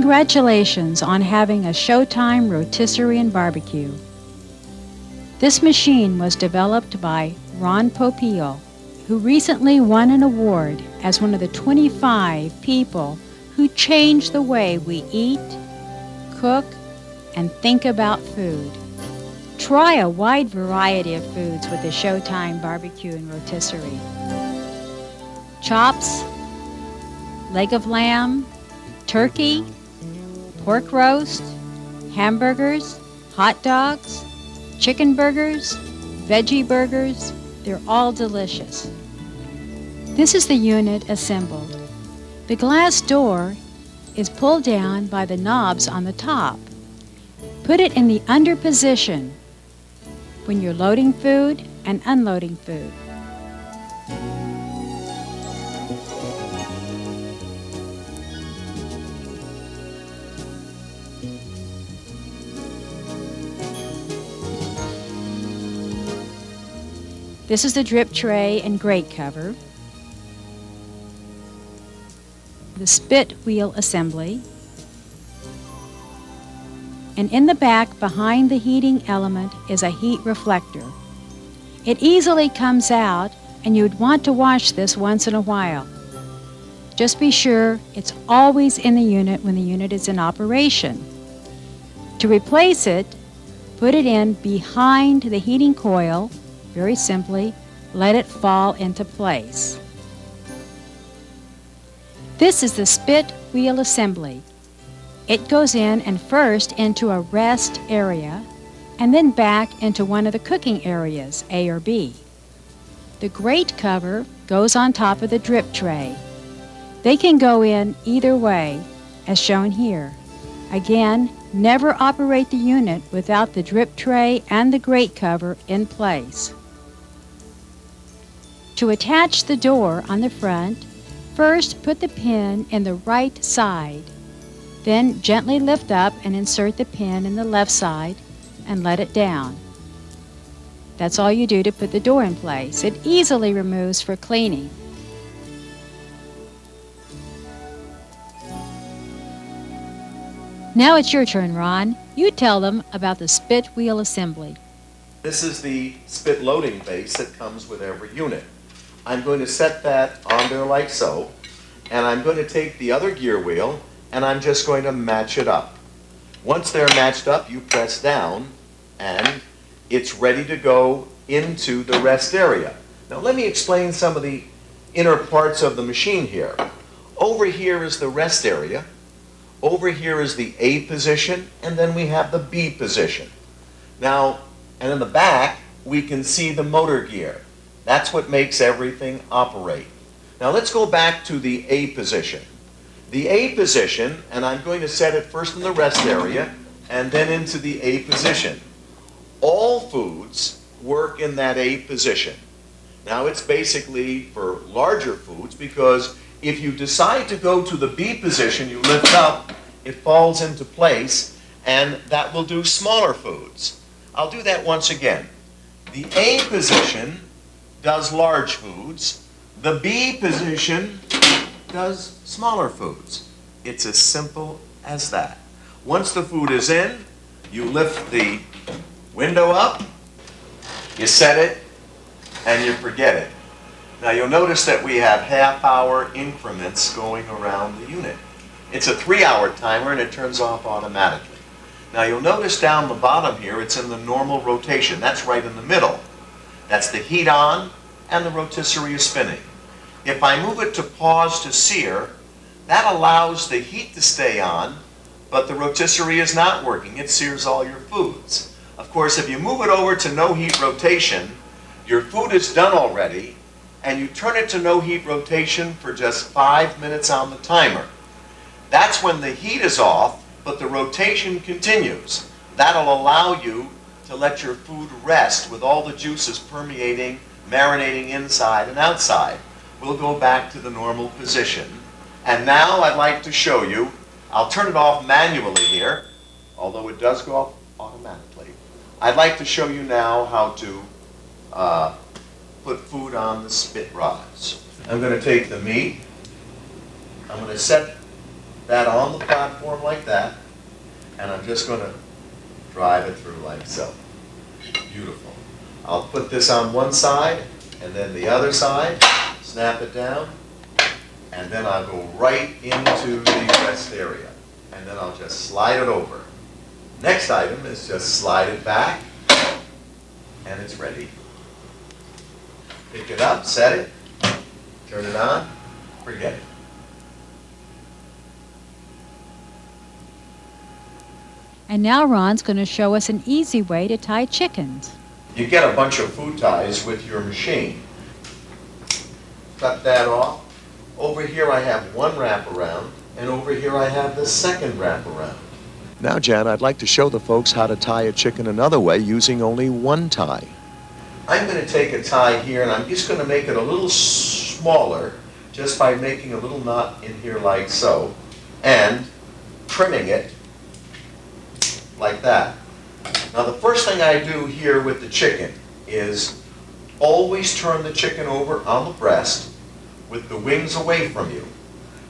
Congratulations on having a Showtime Rotisserie BBQ. This machine was developed by Ron Popeil, who recently won an award as one of the 25 people who changed the way we eat, cook, and think about food. Try a wide variety of foods with the Showtime BBQ and Rotisserie. Chops, leg of lamb, turkey, pork roast, hamburgers, hot dogs, chicken burgers, veggie burgers, they're all delicious. This is the unit assembled. The glass door is pulled down by the knobs on the top. Put it in the under position when you're loading food and unloading food. This is the drip tray and grate cover, the spit wheel assembly, and in the back behind the heating element is a heat reflector. It easily comes out and you'd want to wash this once in a while. Just be sure it's always in the unit when the unit is in operation. To replace it, put it in behind the heating coil. Very simply, let it fall into place. This is the spit wheel assembly. It goes in and first into a rest area and then back into one of the cooking areas, A or B. The grate cover goes on top of the drip tray. They can go in either way, as shown here. Again, never operate the unit without the drip tray and the grate cover in place. To attach the door on the front, first put the pin in the right side. Then gently lift up and insert the pin in the left side and let it down. That's all you do to put the door in place. It easily removes for cleaning. Now it's your turn, Ron. You tell them about the spit wheel assembly. This is the spit loading base that comes with every unit. I'm going to set that on there like so, and I'm going to take the other gear wheel and I'm just going to match it up. Once they're matched up, you press down and it's ready to go into the rest area. Now let me explain some of the inner parts of the machine here. Over here is the rest area, over here is the A position, and then we have the B position. Now, and in the back, we can see the motor gear. That's what makes everything operate. Now let's go back to the A position. The A position, and I'm going to set it first in the rest area and then into the A position. All foods work in that A position. Now it's basically for larger foods because if you decide to go to the B position, you lift up, it falls into place, and that will do smaller foods. I'll do that once again. The A position does large foods. The B position does smaller foods. It's as simple as that. Once the food is in, you lift the window up, you set it, and you forget it. Now you'll notice that we have half-hour increments going around the unit. It's a 3-hour timer and it turns off automatically. Now you'll notice down the bottom here, it's in the normal rotation. That's right in the middle. That's the heat on and the rotisserie is spinning. If I move it to pause to sear, that allows the heat to stay on, but the rotisserie is not working. It sears all your foods. Of course, if you move it over to no heat rotation, your food is done already, and you turn it to no heat rotation for just 5 minutes on the timer. That's when the heat is off, but the rotation continues. That'll allow you to let your food rest with all the juices permeating, marinating inside and outside. We'll go back to the normal position. And now I'd like to show you, I'll turn it off manually here, although it does go off automatically. I'd like to show you now how to put food on the spit rods. I'm going to take the meat, I'm going to set that on the platform like that, and I'm just going to drive it through like so. Beautiful. I'll put this on one side, and then the other side, snap it down, and then I'll go right into the rest area. And then I'll just slide it over. Next item is just slide it back, and it's ready. Pick it up, set it, turn it on, forget it. And now Ron's going to show us an easy way to tie chickens. You get a bunch of food ties with your machine. Cut that off. Over here I have one wraparound, and over here I have the second wraparound. Now, Jan, I'd like to show the folks how to tie a chicken another way using only one tie. I'm going to take a tie here, and I'm just going to make it a little smaller just by making a little knot in here like so, and trimming it like that. Now, the first thing I do here with the chicken is always turn the chicken over on the breast with the wings away from you.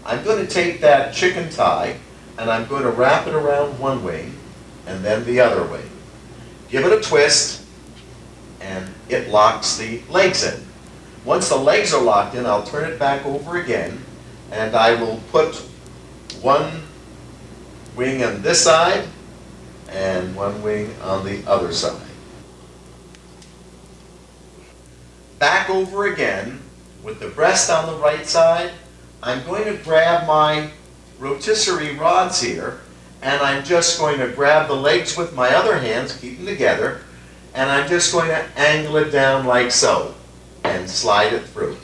I'm going to take that chicken tie and I'm going to wrap it around one wing and then the other wing. Give it a twist and it locks the legs in. Once the legs are locked in, I'll turn it back over again and I will put one wing on this side and one wing on the other side. Back over again with the breast on the right side. I'm going to grab my rotisserie rods here and I'm just going to grab the legs with my other hands, keep them together, and I'm just going to angle it down like so and slide it through.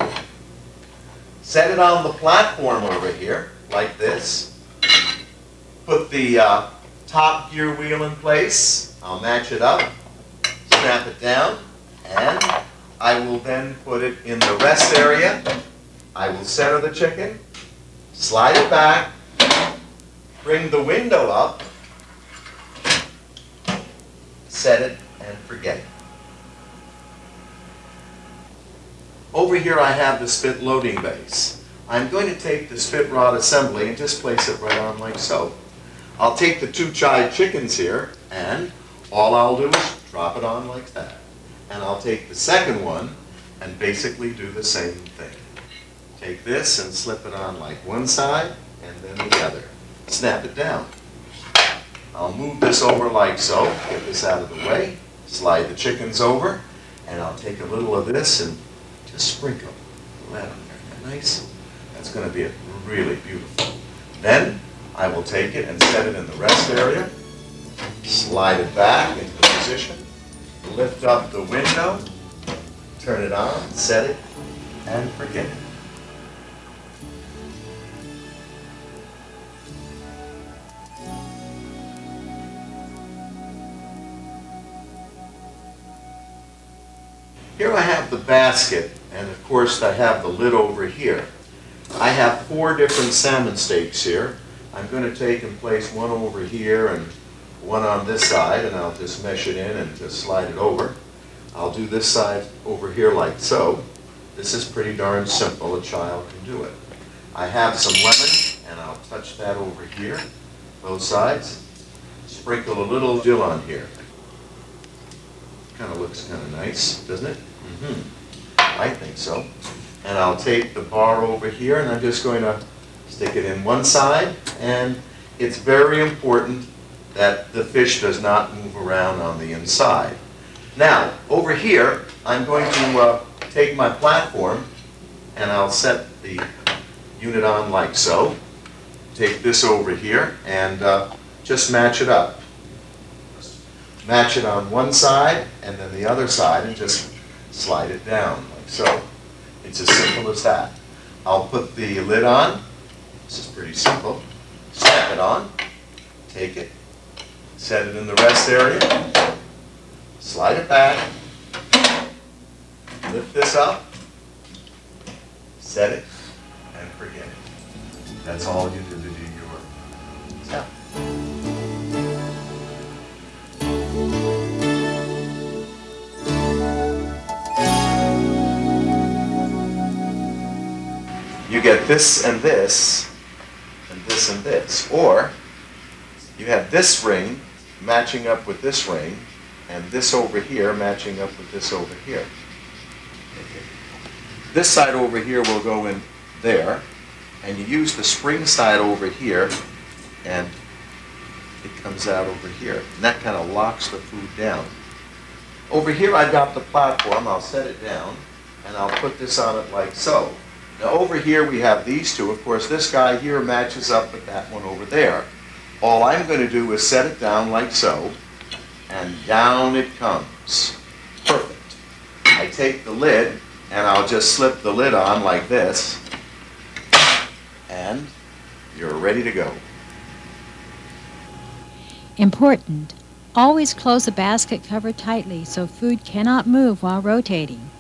Set it on the platform over here like this. Put the top gear wheel in place. I'll match it up, snap it down, and I will then put it in the rest area. I will center the chicken, slide it back, bring the window up, set it, and forget it. Over here I have the spit loading base. I'm going to take the spit rod assembly and just place it right on like so. I'll take the two child chickens here, and all I'll do is drop it on like that. And I'll take the second one and basically do the same thing. Take this and slip it on like one side and then the other. Snap it down. I'll move this over like so, get this out of the way, slide the chickens over, and I'll take a little of this and just sprinkle that on there. Isn't that nice? That's going to be really beautiful. Then I will take it and set it in the rest area, slide it back into the position, lift up the window, turn it on, set it, and forget it. Here I have the basket, and of course I have the lid over here. I have 4 different salmon steaks here. I'm going to take and place one over here and one on this side, and I'll just mesh it in and just slide it over. I'll do this side over here like so. This is pretty darn simple. A child can do it. I have some lemon, and I'll touch that over here, both sides. Sprinkle a little dill on here. Kind of looks kind of nice, doesn't it? I think so. And I'll take the bar over here, and I'm just going to stick it in one side, and it's very important that the fish does not move around on the inside. Now, over here, I'm going to take my platform, and I'll set the unit on like so. Take this over here, and just match it up. Match it on one side, and then the other side, and just slide it down like so. It's as simple as that. I'll put the lid on. This is pretty simple. Snap it on, take it, set it in the rest area, slide it back, lift this up, set it, and forget it. That's all you do to do your tap. You get this and this this and this. Or you have this ring matching up with this ring, and this over here matching up with this over here. This side over here will go in there, and you use the spring side over here, and it comes out over here. And that kind of locks the food down. Over here I've got the platform. I'll set it down, and I'll put this on it like so. Now over here we have these two. Of course, this guy here matches up with that one over there. All I'm going to do is set it down like so, and down it comes. Perfect. I take the lid, and I'll just slip the lid on like this, and you're ready to go. Important. Always close the basket cover tightly so food cannot move while rotating.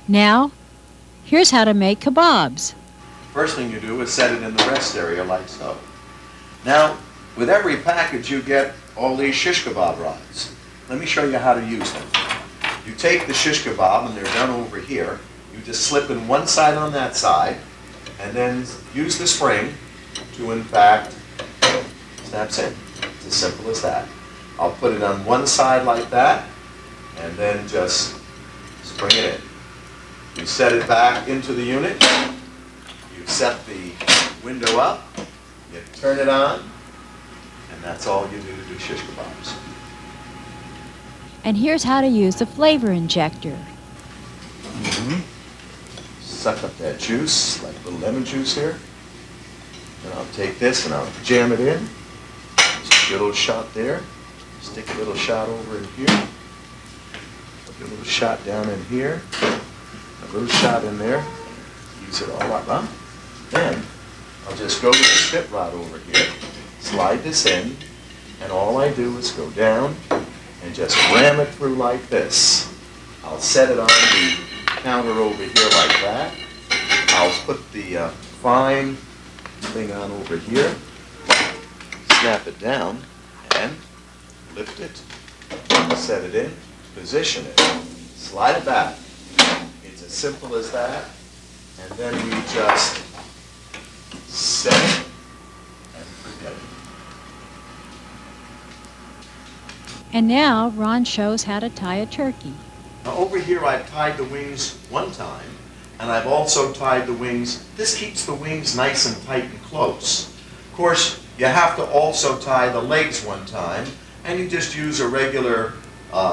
Now, here's how to make kebabs. First thing you do is set it in the rest area like so. Now, with every package you get all these shish kebab rods. Let me show you how to use them. You take the shish kebab, and they're done over here. You just slip in one side on that side, and then use the spring to, in fact, snaps in. It's as simple as that. I'll put it on one side like that, and then just spring it in. You set it back into the unit. You set the window up. You turn it on, and that's all you do to do shish kebabs. And here's how to use the flavor injector. Suck up that juice, like the lemon juice here. And I'll take this and I'll jam it in. Just a little shot there. Stick a little shot over in here. Put a little shot down in here. A little shot in there. Use it all up, huh? Then I'll just go with the spit rod over here. Slide this in. And all I do is go down and just ram it through like this. I'll set it on the counter over here like that. I'll put the fine thing on over here, snap it down, and lift it, set it in, position it, slide it back. It's as simple as that. And then we just set it and forget it. And now Ron shows how to tie a turkey. Now over here I've tied the wings one time, and I've also tied the wings. This keeps the wings nice and tight and close. Of course, you have to also tie the legs one time, and you just use a regular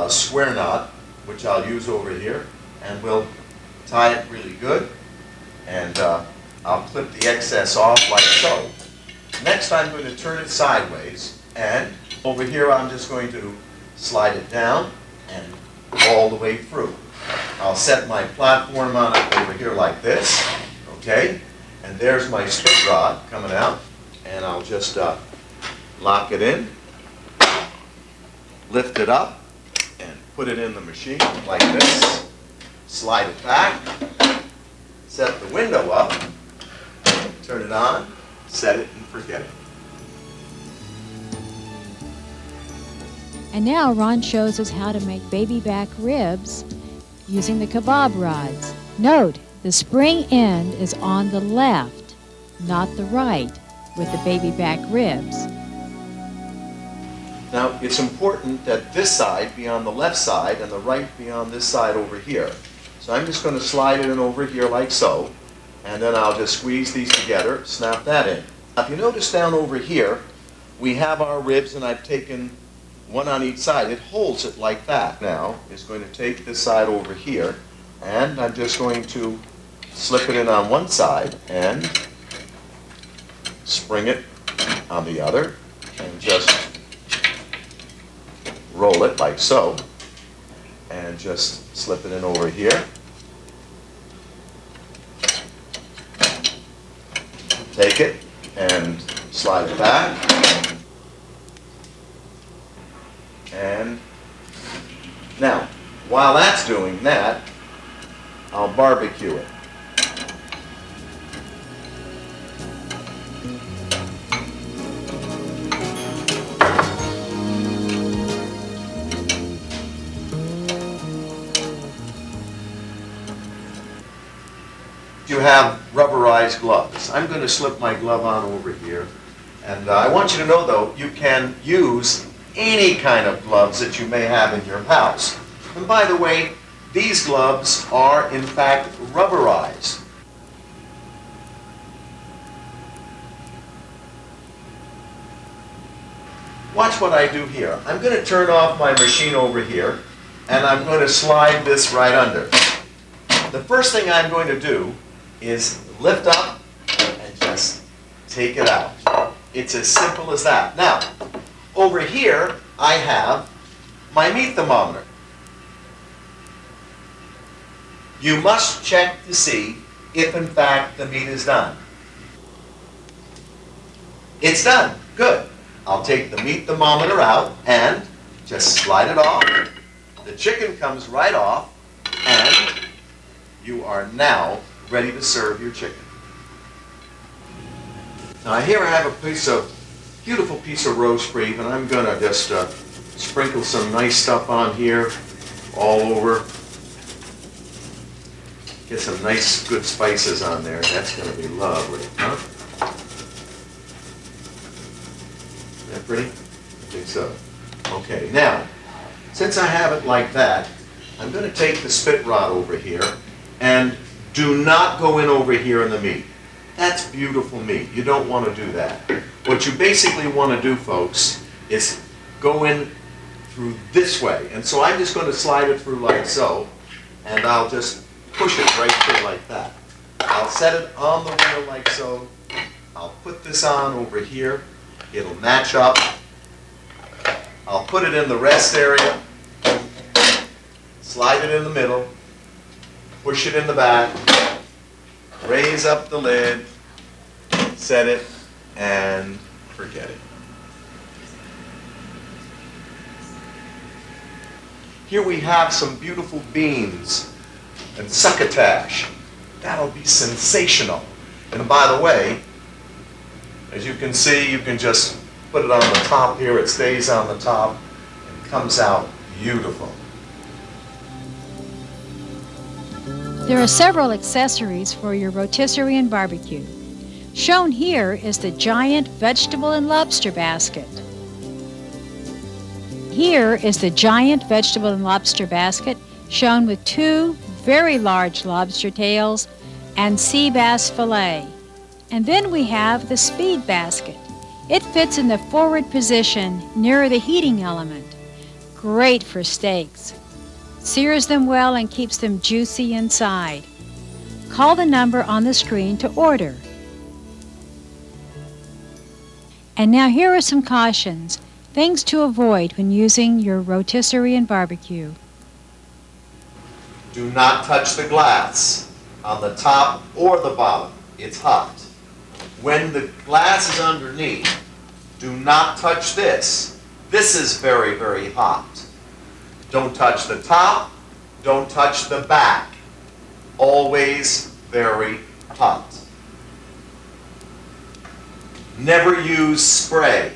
square knot, which I'll use over here, and we'll tie it really good, and I'll clip the excess off like so. Next I'm going to turn it sideways, and over here I'm just going to slide it down and all the way through. I'll set my platform on it over here like this, okay? And there's my spit rod coming out, and I'll just lock it in, lift it up, and put it in the machine like this. Slide it back, set the window up, turn it on, set it and forget it. And now Ron shows us how to make baby back ribs using the kebab rods. Note, the spring end is on the left, not the right, with the baby back ribs. Now, it's important that this side be on the left side and the right be on this side over here. So I'm just going to slide it in over here like so, and then I'll just squeeze these together, snap that in. Now, if you notice down over here, we have our ribs, and I've taken one on each side. It holds it like that. Now is going to take this side over here, and I'm just going to slip it in on one side and spring it on the other, and just roll it like so, and just slip it in over here. Take it and slide it back. And now, while that's doing that, I'll barbecue it. you have rubberized gloves. I'm going to slip my glove on over here. And I want you to know, though, you can use any kind of gloves that you may have in your house. And by the way, these gloves are, in fact, rubberized. Watch what I do here. I'm going to turn off my machine over here, and I'm going to slide this right under. The first thing I'm going to do is lift up and just take it out. It's as simple as that. Now, over here, I have my meat thermometer. You must check to see if, in fact, the meat is done. It's done. Good. I'll take the meat thermometer out and just slide it off. The chicken comes right off, and you are now ready to serve your chicken. Now here I have a beautiful piece of roast beef, and I'm going to just sprinkle some nice stuff on here all over. Get some nice good spices on there. That's going to be lovely, huh? Isn't that pretty? I think so. Okay, now, since I have it like that, I'm going to take the spit rod over here, and do not go in over here in the meat. That's beautiful meat. You don't want to do that. What you basically want to do, folks, is go in through this way. And so I'm just going to slide it through like so, and I'll just push it right through like that. I'll set it on the wheel like so. I'll put this on over here. It'll match up. I'll put it in the rest area, slide it in the middle, push it in the back, raise up the lid, set it, and forget it. Here we have some beautiful beans and succotash. That'll be sensational. And by the way, as you can see, you can just put it on the top here. It stays on the top and comes out beautiful. There are several accessories for your rotisserie and barbecue. Shown here is the giant vegetable and lobster basket. Here is the giant vegetable and lobster basket, shown with 2 very large lobster tails and sea bass fillet. And then we have the speed basket. It fits in the forward position near the heating element. Great for steaks. Sears them well and keeps them juicy inside. Call the number on the screen to order. And now here are some cautions, things to avoid when using your rotisserie and barbecue. Do not touch the glass on the top or the bottom. It's hot. When the glass is underneath, do not touch this. This is very, very hot. Don't touch the top. Don't touch the back. Always very hot. Never use spray.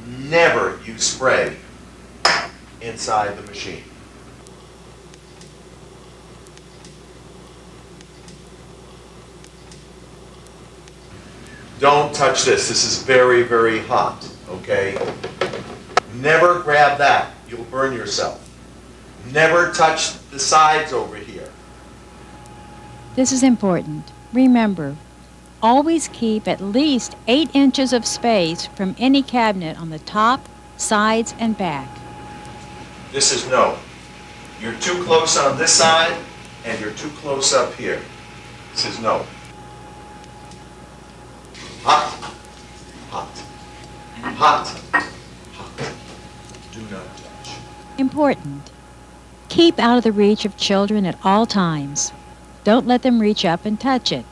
Never use spray inside the machine. Don't touch this. This is very, very hot, okay? Never grab that. You'll burn yourself. Never touch the sides over here. This is important. Remember, always keep at least 8 inches of space from any cabinet on the top, sides, and back. This is no. You're too close on this side, and you're too close up here. This is no. Hot, hot, hot, hot. Do not touch. Important. Keep out of the reach of children at all times. Don't let them reach up and touch it.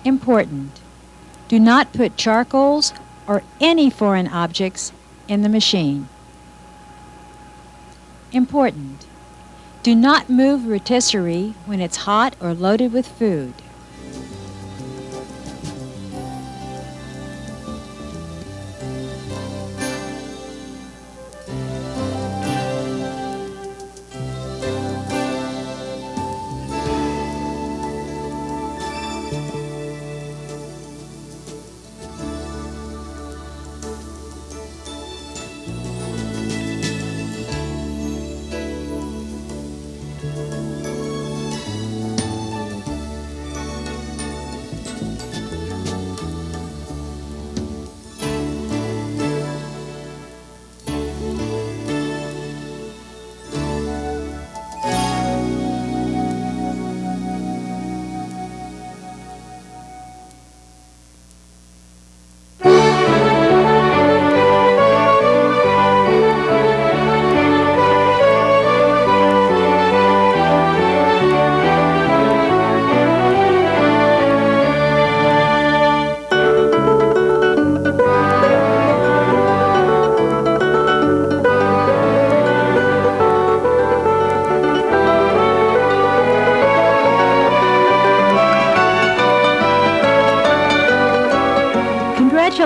Important. Do not put charcoals or any foreign objects in the machine. Important. Do not move rotisserie when it's hot or loaded with food.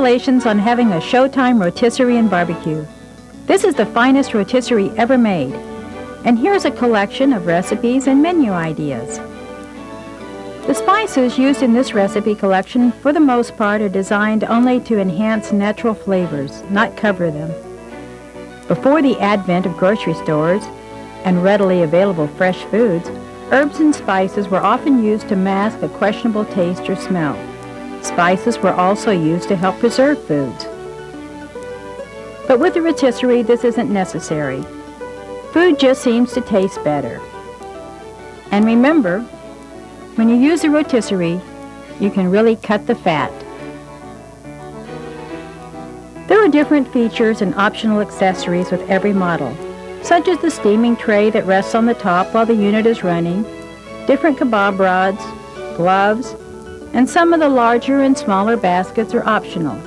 Congratulations on having a Showtime Rotisserie and BBQ. This is the finest rotisserie ever made. And here's a collection of recipes and menu ideas. The spices used in this recipe collection, for the most part, are designed only to enhance natural flavors, not cover them. Before the advent of grocery stores and readily available fresh foods, herbs and spices were often used to mask a questionable taste or smell. Spices were also used to help preserve foods. But with the rotisserie, this isn't necessary. Food just seems to taste better. And remember, when you use a rotisserie, you can really cut the fat. There are different features and optional accessories with every model, such as the steaming tray that rests on the top while the unit is running, different kebab rods, gloves, and some of the larger and smaller baskets are optional.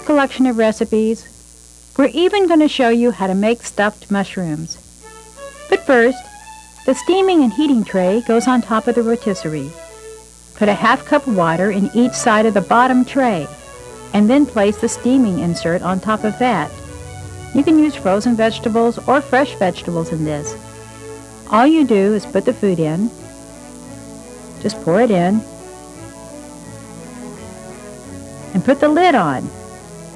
Collection of recipes, we're even going to show you how to make stuffed mushrooms. But first, the steaming and heating tray goes on top of the rotisserie. Put a half cup of water in each side of the bottom tray, and then place the steaming insert on top of that. You can use frozen vegetables or fresh vegetables in this. All you do is put the food in, just pour it in, and put the lid on,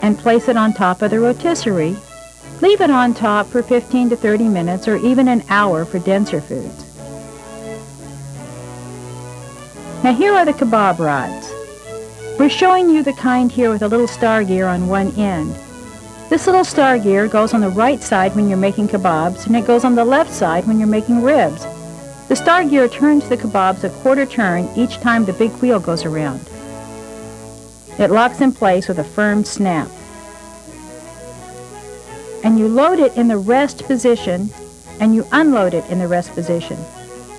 and place it on top of the rotisserie. Leave it on top for 15 to 30 minutes or even an hour for denser foods. Now here are the kebab rods. We're showing you the kind here with a little star gear on one end. This little star gear goes on the right side when you're making kebabs, and it goes on the left side when you're making ribs. The star gear turns the kebabs a quarter turn each time the big wheel goes around. It locks in place with a firm snap. And you load it in the rest position, and you unload it in the rest position.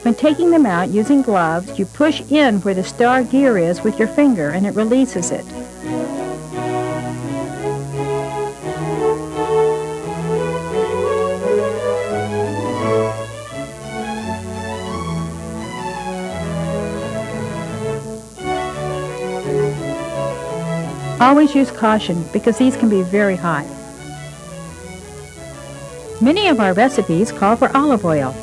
When taking them out using gloves, you push in where the star gear is with your finger, and it releases it. Always use caution because these can be very hot. Many of our recipes call for olive oil.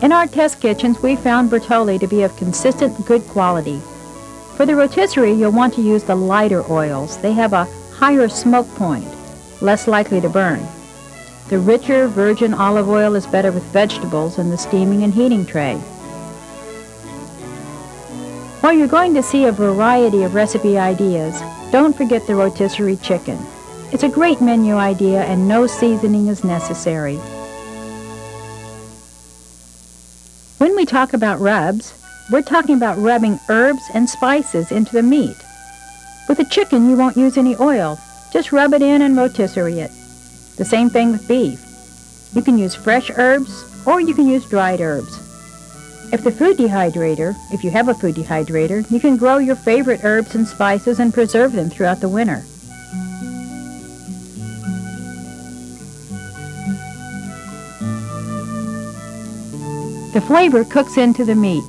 In our test kitchens, we found Bertolli to be of consistent good quality. For the rotisserie, you'll want to use the lighter oils. They have a higher smoke point, less likely to burn. The richer virgin olive oil is better with vegetables in the steaming and heating tray. While you're going to see a variety of recipe ideas, don't forget the rotisserie chicken. It's a great menu idea and no seasoning is necessary. When we talk about rubs, we're talking about rubbing herbs and spices into the meat. With the chicken, you won't use any oil. Just rub it in and rotisserie it. The same thing with beef. You can use fresh herbs or you can use dried herbs. If you have a food dehydrator, you can grow your favorite herbs and spices and preserve them throughout the winter. The flavor cooks into the meat.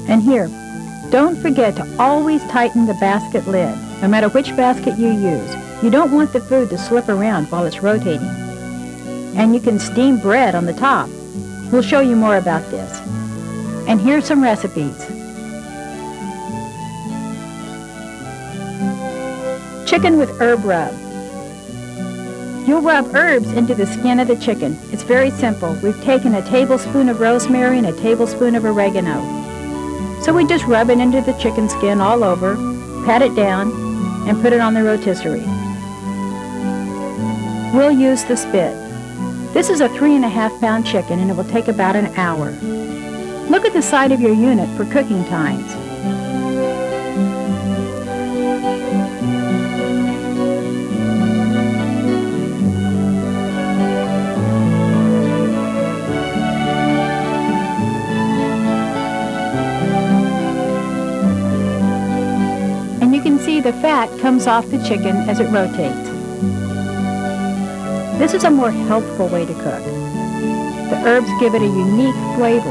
And here, don't forget to always tighten the basket lid, no matter which basket you use. You don't want the food to slip around while it's rotating. And you can steam bread on the top. We'll show you more about this. And here's some recipes. Chicken with herb rub. You'll rub herbs into the skin of the chicken. It's very simple. We've taken a tablespoon of rosemary and a tablespoon of oregano. So we just rub it into the chicken skin all over, pat it down, and put it on the rotisserie. we'll use the spit. This is a 3.5-pound chicken and it will take about an hour. Look at the side of your unit for cooking times. And you can see the fat comes off the chicken as it rotates. This is a more healthful way to cook. The herbs give it a unique flavor.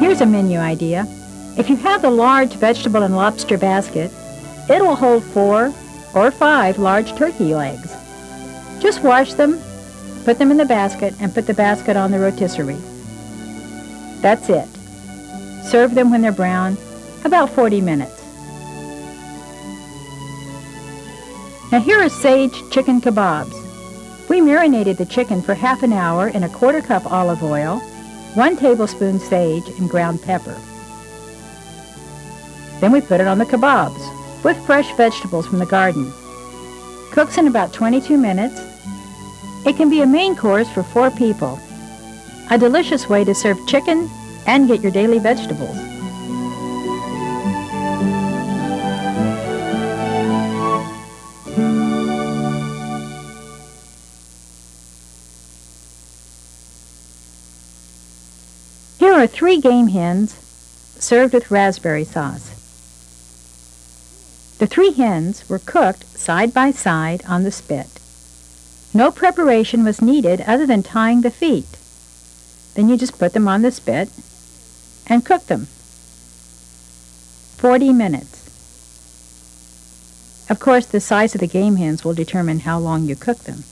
Here's a menu idea. If you have the large vegetable and lobster basket, it will hold 4 or 5 large turkey legs. Just wash them, put them in the basket, and put the basket on the rotisserie. That's it. Serve them when they're brown, about 40 minutes. Now here are sage chicken kebabs. We marinated the chicken for half an hour in a 1/4 cup olive oil, 1 tablespoon sage, and ground pepper. Then we put it on the kebabs with fresh vegetables from the garden. Cooks in about 22 minutes. It can be a main course for 4 people. A delicious way to serve chicken and get your daily vegetables. Here are 3 game hens served with raspberry sauce. The 3 hens were cooked side by side on the spit. No preparation was needed other than tying the feet. Then you just put them on the spit and cook them. 40 minutes. Of course, the size of the game hens will determine how long you cook them.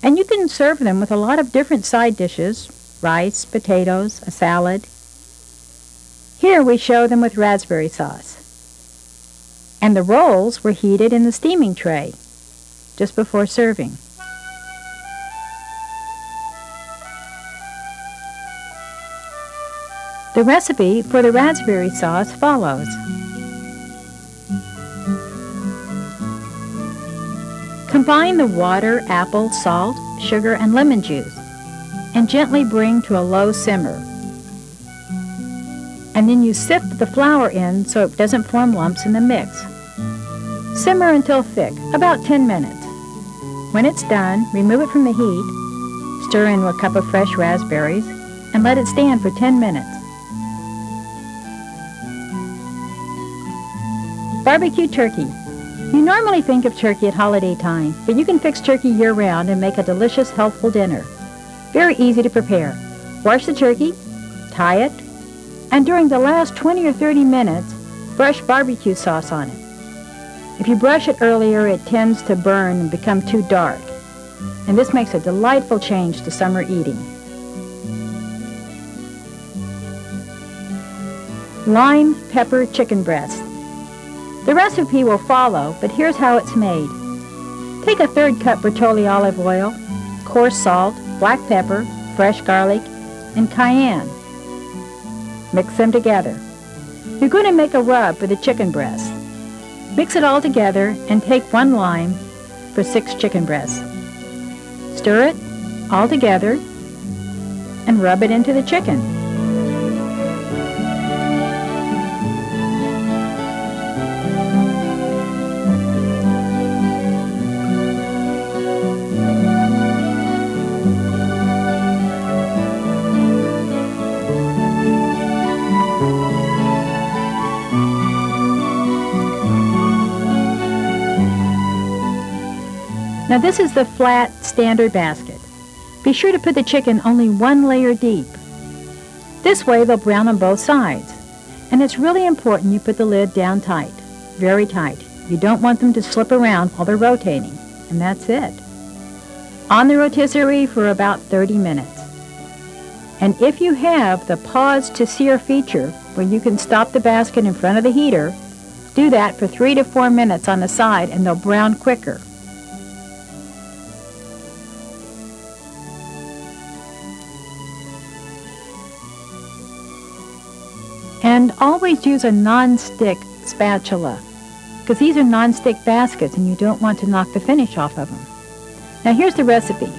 And you can serve them with a lot of different side dishes, rice, potatoes, a salad. Here we show them with raspberry sauce. And the rolls were heated in the steaming tray just before serving. The recipe for the raspberry sauce follows. Combine the water, apple, salt, sugar, and lemon juice and gently bring to a low simmer. And then you sift the flour in so it doesn't form lumps in the mix. Simmer until thick, about 10 minutes. When it's done, remove it from the heat, stir in a cup of fresh raspberries, and let it stand for 10 minutes. Barbecue turkey. You normally think of turkey at holiday time, but you can fix turkey year-round and make a delicious, healthful dinner. Very easy to prepare. Wash the turkey, tie it, and during the last 20 or 30 minutes, brush barbecue sauce on it. If you brush it earlier, it tends to burn and become too dark, and this makes a delightful change to summer eating. Lime pepper chicken breast. The recipe will follow, but here's how it's made. Take a 1/3 cup Bertolli olive oil, coarse salt, black pepper, fresh garlic, and cayenne. Mix them together. You're going to make a rub for the chicken breast. Mix it all together and take 1 lime for 6 chicken breasts. Stir it all together and rub it into the chicken. Now this is the flat standard basket. Be sure to put the chicken only 1 layer deep. This way they'll brown on both sides. And it's really important you put the lid down tight, very tight. You don't want them to slip around while they're rotating. And that's it. On the rotisserie for about 30 minutes. And if you have the pause to sear feature where you can stop the basket in front of the heater, Do that for 3 to 4 minutes on the side and they'll brown quicker. And always use a non-stick spatula, because these are non-stick baskets and you don't want to knock the finish off of them. Now here's the recipe.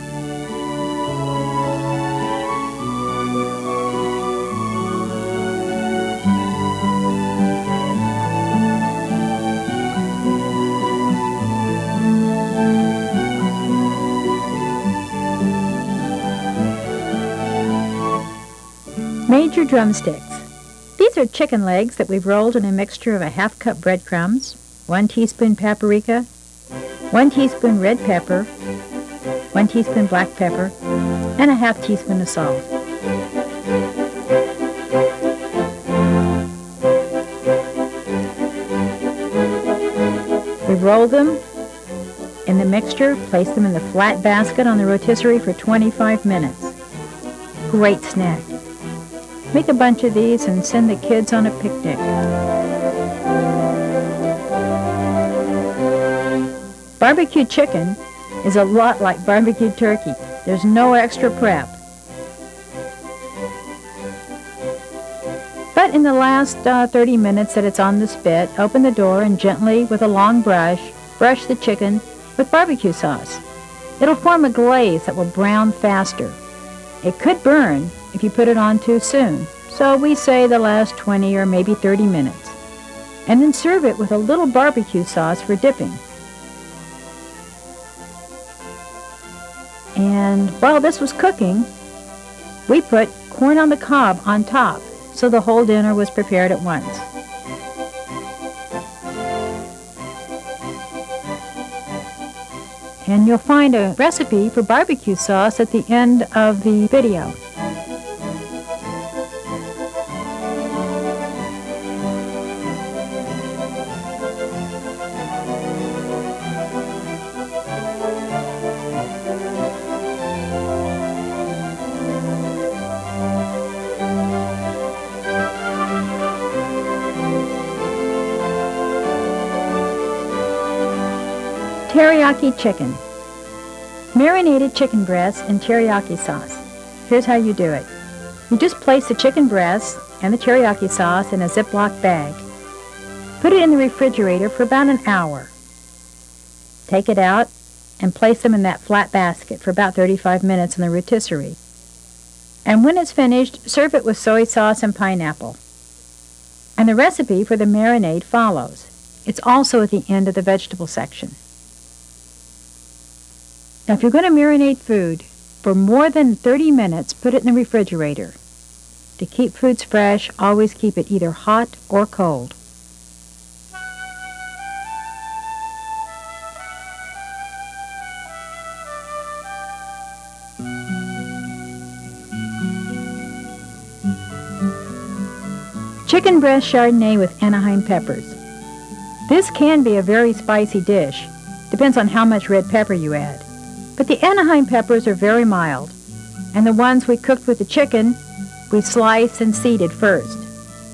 Major drumsticks. These are chicken legs that we've rolled in a mixture of a half cup breadcrumbs, 1 teaspoon paprika, 1 teaspoon red pepper, 1 teaspoon black pepper, and a half teaspoon of salt. We roll them in the mixture, place them in the flat basket on the rotisserie for 25 minutes. Great snack. Make a bunch of these and send the kids on a picnic. Barbecue chicken is a lot like barbecue turkey. There's no extra prep. But in the last 30 minutes that it's on the spit, open the door and gently, with a long brush, brush the chicken with barbecue sauce. It'll form a glaze that will brown faster. It could burn if you put it on too soon, so we say the last 20 or maybe 30 minutes. And then serve it with a little barbecue sauce for dipping. And while this was cooking, we put corn on the cob on top, so the whole dinner was prepared at once. And you'll find a recipe for barbecue sauce at the end of the video. Teriyaki chicken. Marinated chicken breasts in teriyaki sauce. Here's how you do it. You just place the chicken breasts and the teriyaki sauce in a Ziploc bag. Put it in the refrigerator for about an hour. Take it out and place them in that flat basket for about 35 minutes in the rotisserie. And when it's finished, serve it with soy sauce and pineapple. And the recipe for the marinade follows. It's also at the end of the vegetable section. Now, if you're going to marinate food for more than 30 minutes, put it in the refrigerator. To keep foods fresh, always keep it either hot or cold. Chicken breast Chardonnay with Anaheim peppers. This can be a very spicy dish. Depends on how much red pepper you add. But the Anaheim peppers are very mild, and the ones we cooked with the chicken, we sliced and seeded first,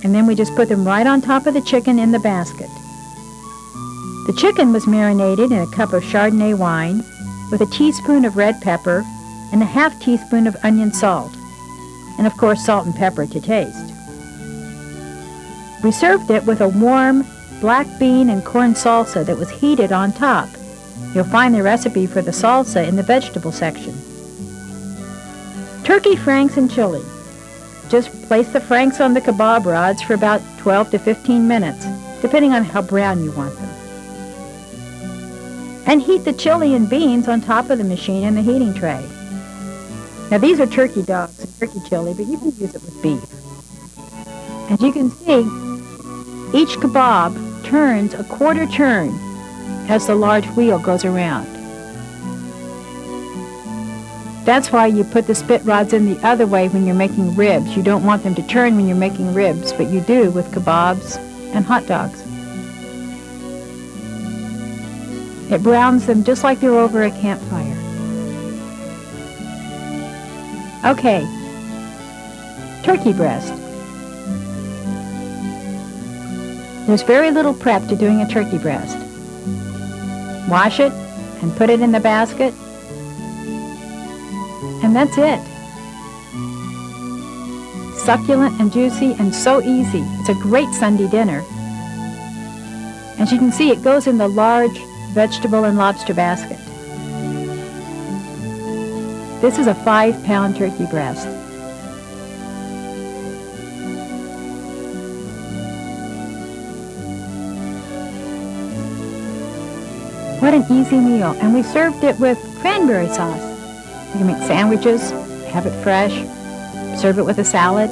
and then we just put them right on top of the chicken in the basket. The chicken was marinated in a cup of Chardonnay wine with a teaspoon of red pepper and a half teaspoon of onion salt, and of course salt and pepper to taste. We served it with a warm black bean and corn salsa that was heated on top. You'll find the recipe for the salsa in the vegetable section. Turkey franks and chili. Just place the franks on the kebab rods for about 12 to 15 minutes, depending on how brown you want them. And heat the chili and beans on top of the machine in the heating tray. Now these are turkey dogs and turkey chili, but you can use it with beef. As you can see, each kebab turns a quarter turn as the large wheel goes around. That's why you put the spit rods in the other way when you're making ribs. You don't want them to turn when you're making ribs, but you do with kebabs and hot dogs. It browns them just like they're over a campfire. Okay, turkey breast. There's very little prep to doing a turkey breast. Wash it and put it in the basket, and that's it. Succulent and juicy and so easy. It's a great Sunday dinner. As you can see, it goes in the large vegetable and lobster basket. This is a 5-pound turkey breast. What an easy meal. And we served it with cranberry sauce. You can make sandwiches, have it fresh, serve it with a salad.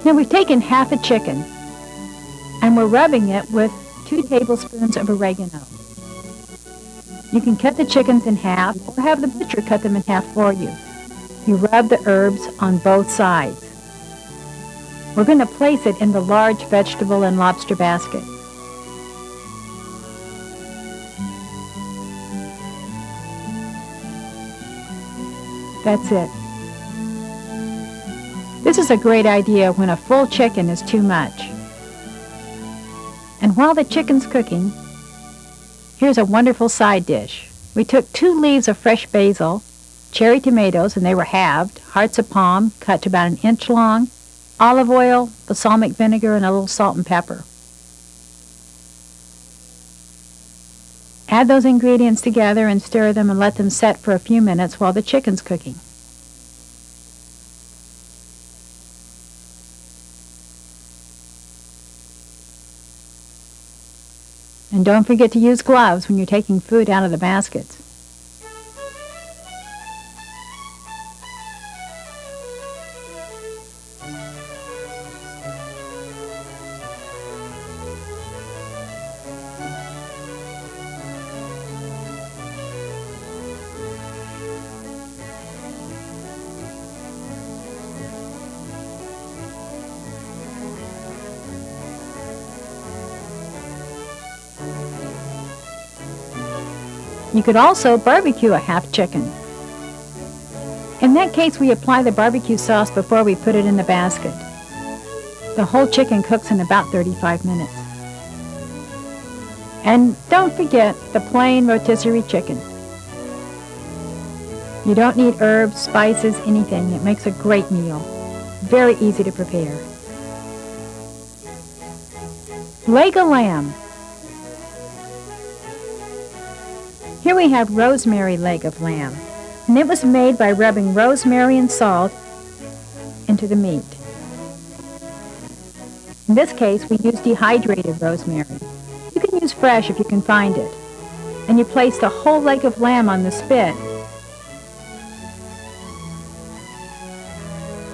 Now we've taken half a chicken and we're rubbing it with 2 tablespoons of oregano. You can cut the chickens in half or have the butcher cut them in half for you. You rub the herbs on both sides. We're going to place it in the large vegetable and lobster basket. That's it. This is a great idea when a full chicken is too much. And while the chicken's cooking, here's a wonderful side dish. We took 2 leaves of fresh basil, cherry tomatoes, and they were halved, hearts of palm, cut to about 1 inch long, olive oil, balsamic vinegar, and a little salt and pepper. Add those ingredients together and stir them and let them set for a few minutes while the chicken's cooking. And don't forget to use gloves when you're taking food out of the baskets. You could also barbecue a half chicken. In that case, we apply the barbecue sauce before we put it in the basket. The whole chicken cooks in about 35 minutes. And don't forget the plain rotisserie chicken. You don't need herbs, spices, anything. It makes a great meal. Very easy to prepare. Leg of lamb. Here we have rosemary leg of lamb, and it was made by rubbing rosemary and salt into the meat. In this case, we used dehydrated rosemary. You can use fresh if you can find it. And you place the whole leg of lamb on the spit.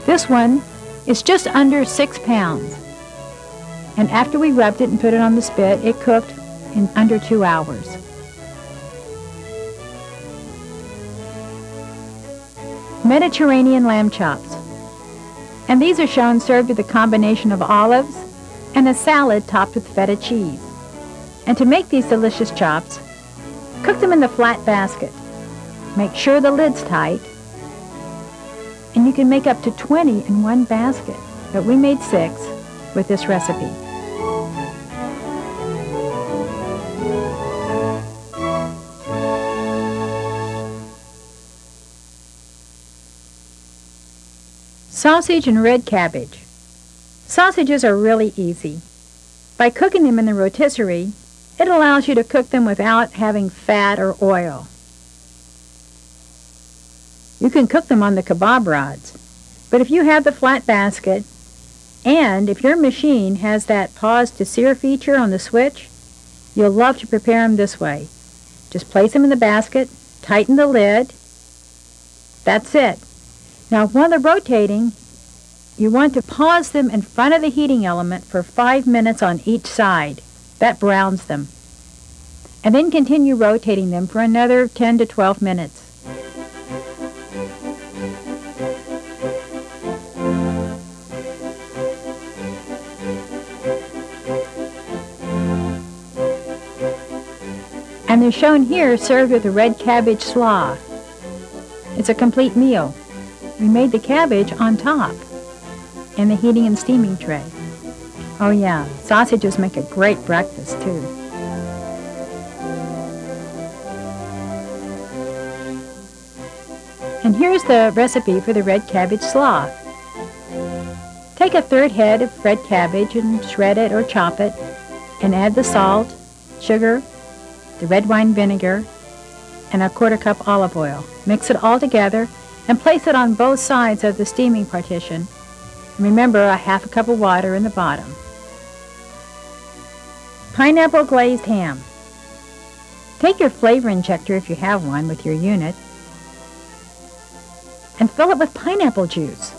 This one is just under 6 pounds. And after we rubbed it and put it on the spit, it cooked in under 2 hours. Mediterranean lamb chops. And these are shown served with a combination of olives and a salad topped with feta cheese. And to make these delicious chops, cook them in the flat basket. Make sure the lid's tight. And you can make up to 20 in one basket, but we made 6 with this recipe. Sausage and red cabbage. Sausages are really easy. By cooking them in the rotisserie, it allows you to cook them without having fat or oil. You can cook them on the kebab rods, but if you have the flat basket, and if your machine has that pause to sear feature on the switch, you'll love to prepare them this way. Just place them in the basket, tighten the lid. That's it. Now, while they're rotating, you want to pause them in front of the heating element for 5 minutes on each side. That browns them. And then continue rotating them for another 10 to 12 minutes. And they're shown here served with a red cabbage slaw. It's a complete meal. We made the cabbage on top in the heating and steaming tray. Oh yeah, sausages make a great breakfast too. And here's the recipe for the red cabbage slaw. Take a third head of red cabbage and shred it or chop it, and add the salt, sugar, the red wine vinegar, and a 1/4 cup olive oil. Mix it all together and place it on both sides of the steaming partition. And remember, a 1/2 cup of water in the bottom. Pineapple glazed ham. Take your flavor injector, if you have one, with your unit, and fill it with pineapple juice,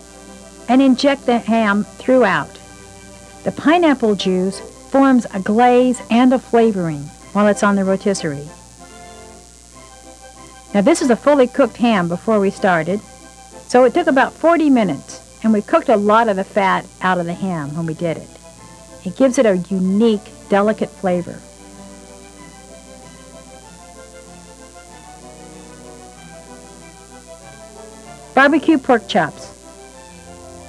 and inject the ham throughout. The pineapple juice forms a glaze and a flavoring while it's on the rotisserie. Now this is a fully cooked ham before we started, so it took about 40 minutes, and we cooked a lot of the fat out of the ham when we did it. It gives it a unique, delicate flavor. Barbecue pork chops.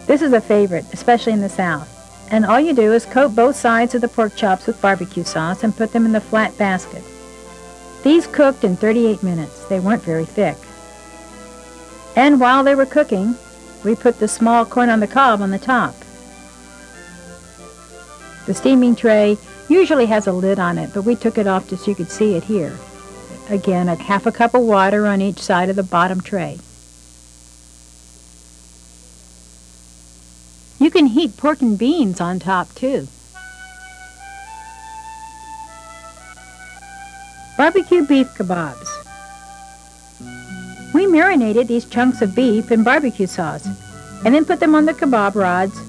This is a favorite, especially in the South. And all you do is coat both sides of the pork chops with barbecue sauce and put them in the flat basket. These cooked in 38 minutes. They weren't very thick. And while they were cooking, we put the small corn on the cob on the top. The steaming tray usually has a lid on it, but we took it off just so you could see it here. Again, a 1/2 cup of water on each side of the bottom tray. You can heat pork and beans on top too. Barbecue beef kebabs. We marinated these chunks of beef in barbecue sauce and then put them on the kebab rods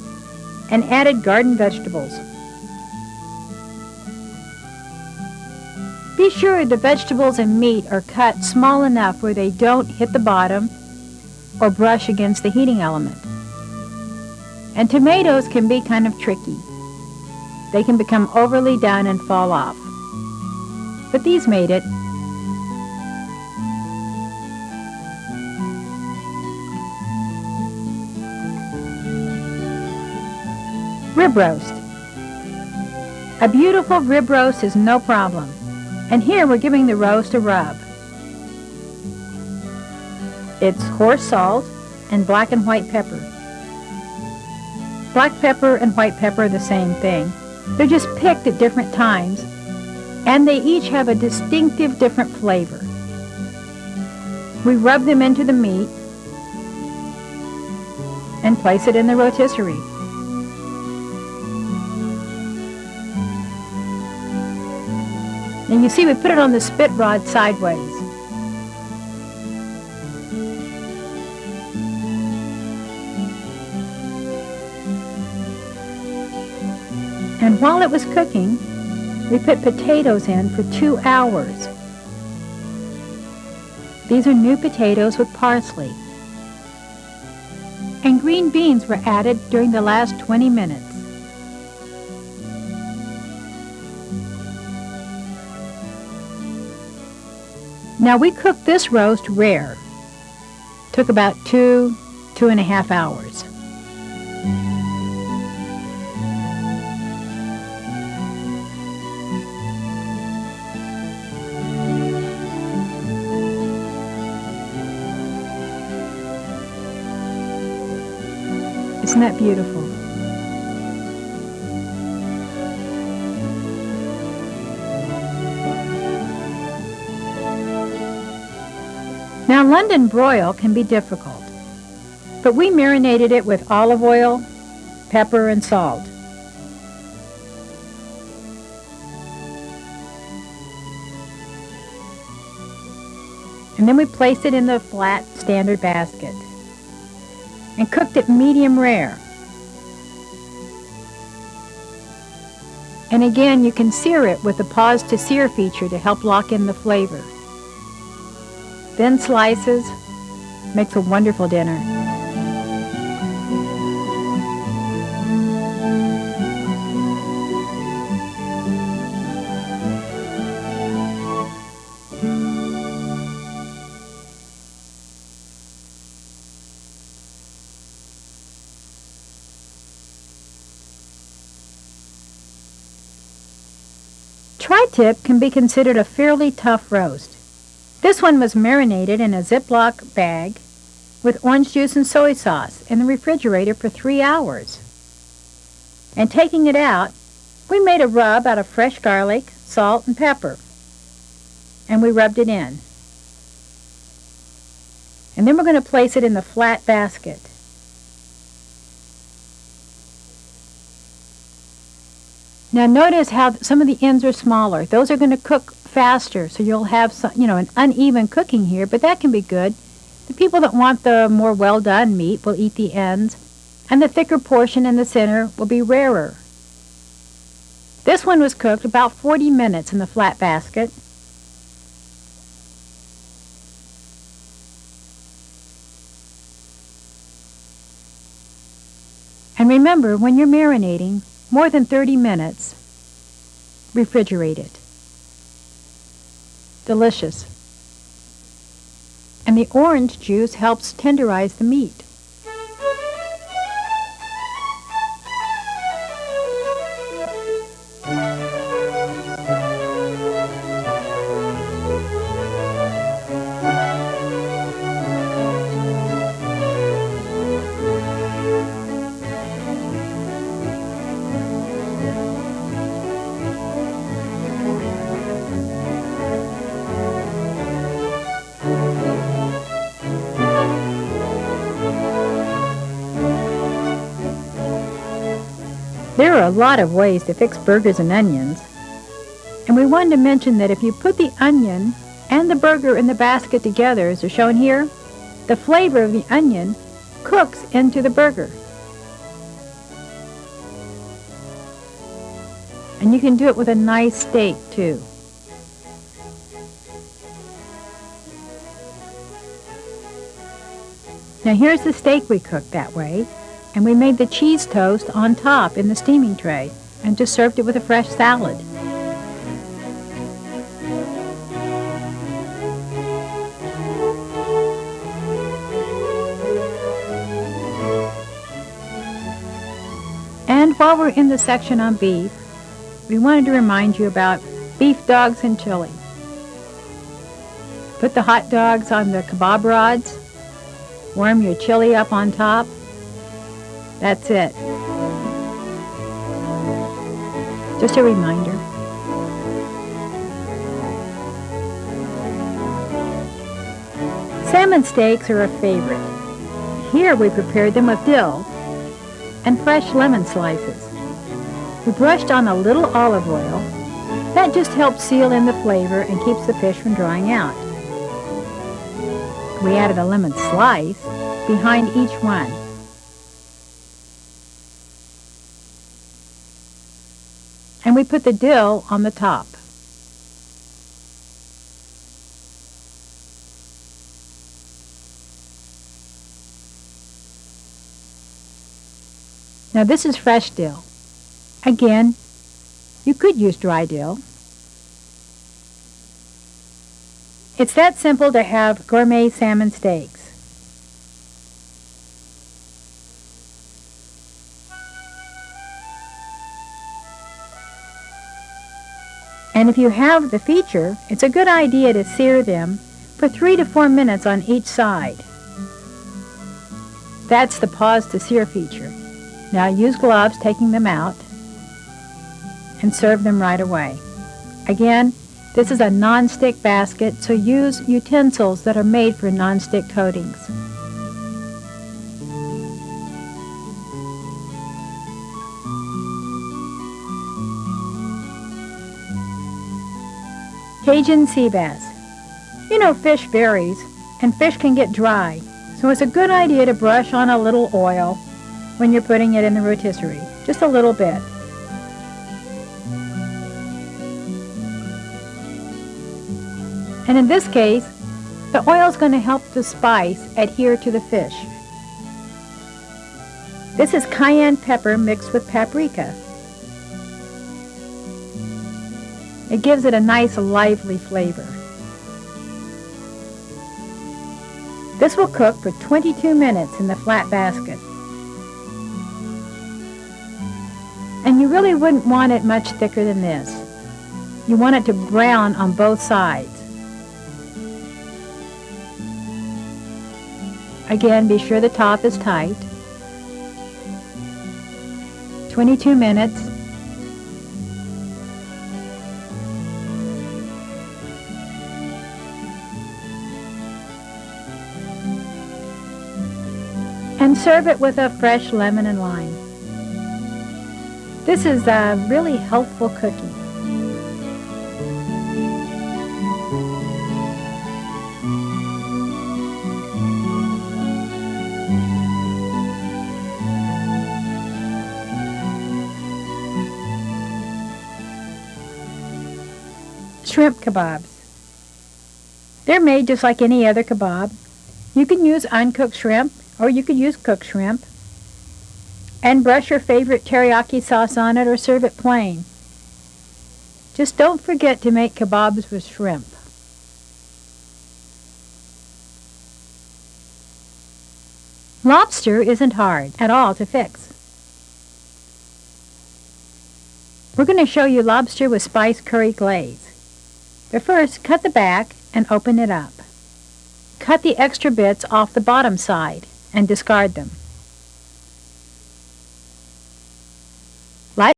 and added garden vegetables. Be sure the vegetables and meat are cut small enough where they don't hit the bottom or brush against the heating element. And tomatoes can be kind of tricky. They can become overly done and fall off. But these made it. Rib roast. A beautiful rib roast is no problem. And here we're giving the roast a rub. It's horse salt and black and white pepper. Black pepper and white pepper are the same thing. They're just picked at different times, and they each have a distinctive different flavor. We rub them into the meat and place it in the rotisserie. And you see we put it on the spit rod sideways. And while it was cooking, we put potatoes in for 2 hours. These are new potatoes with parsley. And green beans were added during the last 20 minutes. Now we cooked this roast rare. Took about 2.5 hours. Isn't that beautiful? Now, London broil can be difficult, but we marinated it with olive oil, pepper, and salt. And then we placed it in the flat standard basket and cooked it medium rare. And again, you can sear it with the pause to sear feature to help lock in the flavor. Thin slices makes a wonderful dinner. tip can be considered a fairly tough roast. This one was marinated in a Ziploc bag with orange juice and soy sauce in the refrigerator for 3 hours. And taking it out, we made a rub out of fresh garlic, salt, and pepper. And we rubbed it in. And then we're going to place it in the flat basket. Now notice how some of the ends are smaller. Those are going to cook faster, so you'll have some, an uneven cooking here, but that can be good. The people that want the more well-done meat will eat the ends, and the thicker portion in the center will be rarer. This one was cooked about 40 minutes in the flat basket. And remember, when you're marinating, more than 30 minutes, refrigerate it. Delicious. And the orange juice helps tenderize the meat. There are a lot of ways to fix burgers and onions, and we wanted to mention that if you put the onion and the burger in the basket together, as are shown here, the flavor of the onion cooks into the burger. And you can do it with a nice steak too. Now here's the steak we cooked that way. And we made the cheese toast on top in the steaming tray and just served it with a fresh salad. And while we're in the section on beef, we wanted to remind you about beef dogs and chili. Put the hot dogs on the kebab rods, warm your chili up on top. That's it. Just a reminder. Salmon steaks are a favorite. Here we prepared them with dill and fresh lemon slices. We brushed on a little olive oil. That just helps seal in the flavor and keeps the fish from drying out. We added a lemon slice behind each one. And we put the dill on the top. Now this is fresh dill. Again, you could use dry dill. It's that simple to have gourmet salmon steaks. And if you have the feature, it's a good idea to sear them for 3 to 4 minutes on each side. That's the pause to sear feature. Now use gloves taking them out and serve them right away. Again, this is a non-stick basket, so use utensils that are made for non-stick coatings. Cajun sea bass. You know fish varies, and fish can get dry, so it's a good idea to brush on a little oil when you're putting it in the rotisserie, just a little bit. And in this case, the oil is going to help the spice adhere to the fish. This is cayenne pepper mixed with paprika. It gives it a nice lively flavor. This will cook for 22 minutes in the flat basket. And you really wouldn't want it much thicker than this. You want it to brown on both sides. Again, be sure the top is tight. 22 minutes. And serve it with a fresh lemon and lime. This is a really healthful cookie. Shrimp kebabs. They're made just like any other kebab. You can use uncooked shrimp or you could use cooked shrimp. And brush your favorite teriyaki sauce on it or serve it plain. Just don't forget to make kebabs with shrimp. Lobster isn't hard at all to fix. We're going to show you lobster with spiced curry glaze. But first, cut the back and open it up. Cut the extra bits off the bottom side and discard them.